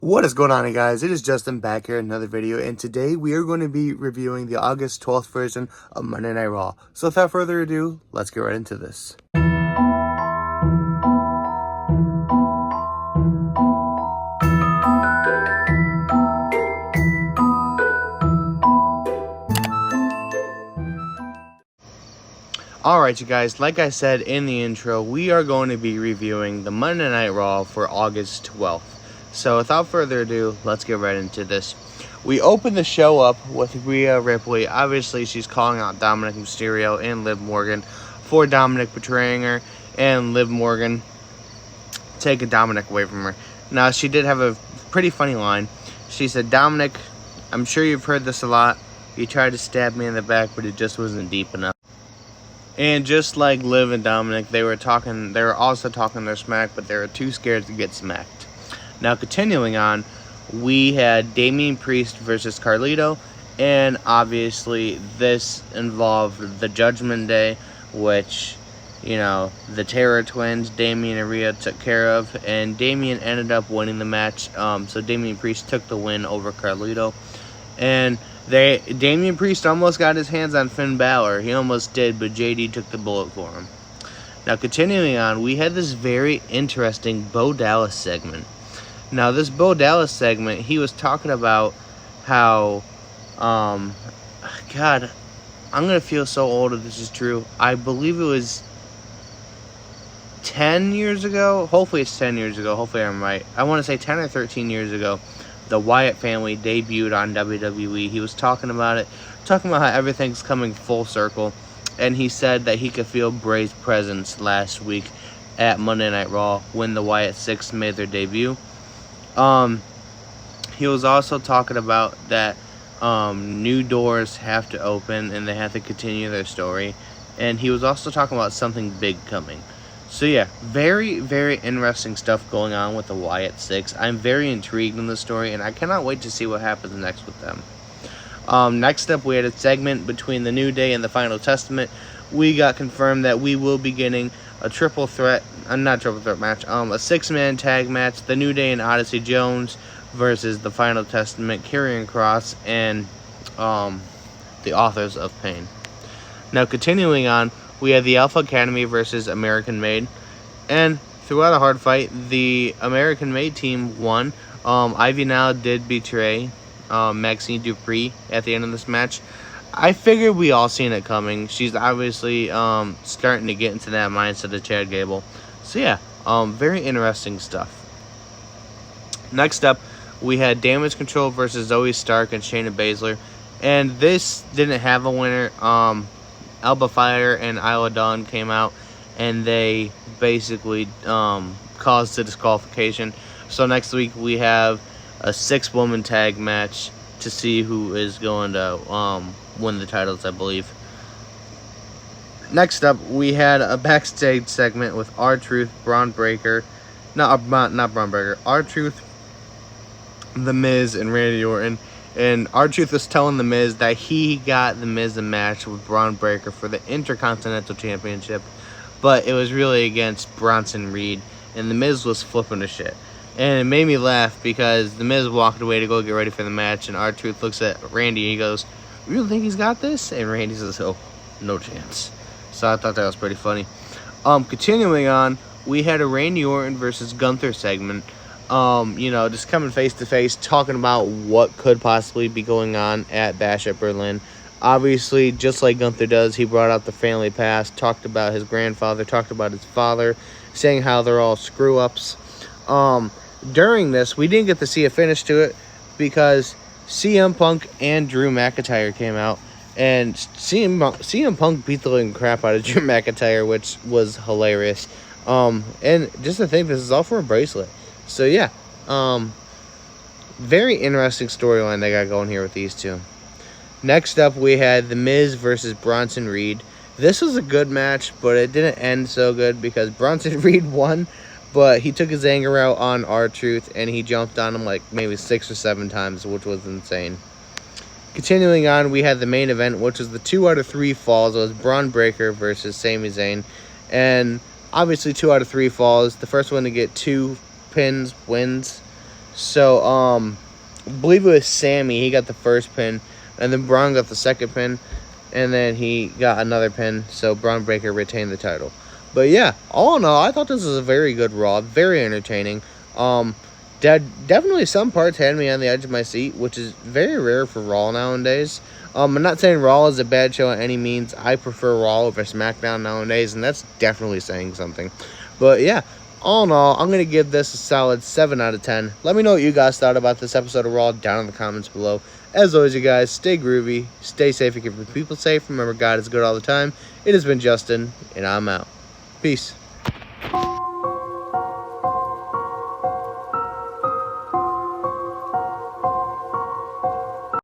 What is going on, guys? It is Justin back here in another video, and today we are going to be reviewing the August 12th version of Monday Night Raw. So without further ado, let's get right into this. Alright, you guys, like I said in the intro, we are going to be reviewing the Monday Night Raw for August 12th. So without further ado, let's get right into this. We open the show up with Rhea Ripley. Obviously, she's calling out Dominic Mysterio and Liv Morgan for Dominic betraying her, and Liv Morgan taking Dominic away from her. Now, she did have a pretty funny line. She said, "Dominic, I'm sure you've heard this a lot. You tried to stab me in the back, but it just wasn't deep enough." And just like Liv and Dominic, they were also talking their smack, but they were too scared to get smacked. Now, continuing on, we had Damian Priest versus Carlito, and obviously this involved the Judgment Day, which, you know, the Terror Twins, Damian and Rhea, took care of, and Damian ended up winning the match. So Damian Priest took the win over Carlito, and Damian Priest almost got his hands on Finn Balor. He almost did, but JD took the bullet for him. Now, continuing on, we had this very interesting Bo Dallas segment. Now, this Bo Dallas segment, he was talking about how, God, I'm going to feel so old if this is true. I believe it was 10 years ago. Hopefully it's 10 years ago. Hopefully I'm right. I want to say 10 or 13 years ago. The Wyatt family debuted on WWE. He was talking about it, talking about how everything's coming full circle. And he said that he could feel Bray's presence last week at Monday Night Raw when the Wyatt Six made their debut. He was also talking about that new doors have to open and they have to continue their story. And he was also talking about something big coming. So yeah, very, very interesting stuff going on with the Wyatt Six. I'm very intrigued in the story, and I cannot wait to see what happens next with them. Next up, we had a segment between the New Day and the Final Testament. We got confirmed that we will be getting a triple threat, not triple threat match, a six-man tag match. The New Day and Odyssey Jones versus the Final Testament, Karrion Kross, and the Authors of Pain. Now, continuing on, we had the Alpha Academy versus American Made. And throughout a hard fight, the American Made team won. Ivy Now did betray Maxine Dupree at the end of this match. I figured we all seen it coming. She's obviously starting to get into that mindset of Chad Gable. So yeah, very interesting stuff. Next up, we had Damage Control versus Zoe Stark and Shayna Baszler. And this didn't have a winner. Alba Fire and Isla Dawn came out, and they basically caused the disqualification. So next week we have a 6-woman tag match to see who is going to win the titles, I believe. Next up, we had a backstage segment with R-Truth, Braun Breaker, not Braun Breaker, R-Truth, The Miz, and Randy Orton. And R-Truth was telling The Miz that he got The Miz a match with Braun Breaker for the Intercontinental Championship, but it was really against Bronson Reed, and The Miz was flipping the shit. And it made me laugh because The Miz walked away to go get ready for the match, and R-Truth looks at Randy and he goes, "You really think he's got this?" And Randy says, "Oh, no chance." So I thought that was pretty funny. Continuing on, we had a Randy Orton versus Gunther segment. Just coming face to face, talking about what could possibly be going on at Bash at Berlin. Obviously, just like Gunther does, he brought out the family past, talked about his grandfather, talked about his father, saying how they're all screw-ups. During this, we didn't get to see a finish to it because CM Punk and Drew McIntyre came out, and CM Punk beat the living crap out of Drew McIntyre, which was hilarious. And just to think, this is all for a bracelet. So yeah, very interesting storyline they got going here with these two. Next up, we had The Miz versus Bronson Reed. This was a good match, but it didn't end so good because Bronson Reed won, but he took his anger out on R-Truth, and he jumped on him like maybe 6 or 7 times, which was insane. Continuing on, we had the main event, which was the 2 out of 3 falls. It was Braun Breaker versus Sami Zayn, and obviously 2 out of 3 falls. The first one to get 2 pins wins. So, I believe it was Sammy. He got the first pin, and then Braun got the second pin, and then he got another pin. So Braun Breaker retained the title. But yeah, all in all, I thought this was a very good Raw, very entertaining. Definitely some parts had me on the edge of my seat, which is very rare for Raw nowadays. I'm not saying Raw is a bad show by any means. I prefer Raw over SmackDown nowadays, and that's definitely saying something. But yeah, all in all, I'm going to give this a solid 7 out of 10. Let me know what you guys thought about this episode of Raw down in the comments below. As always, you guys, stay groovy, stay safe, and keep your people safe. Remember, God is good all the time. It has been Justin, and I'm out. Peace.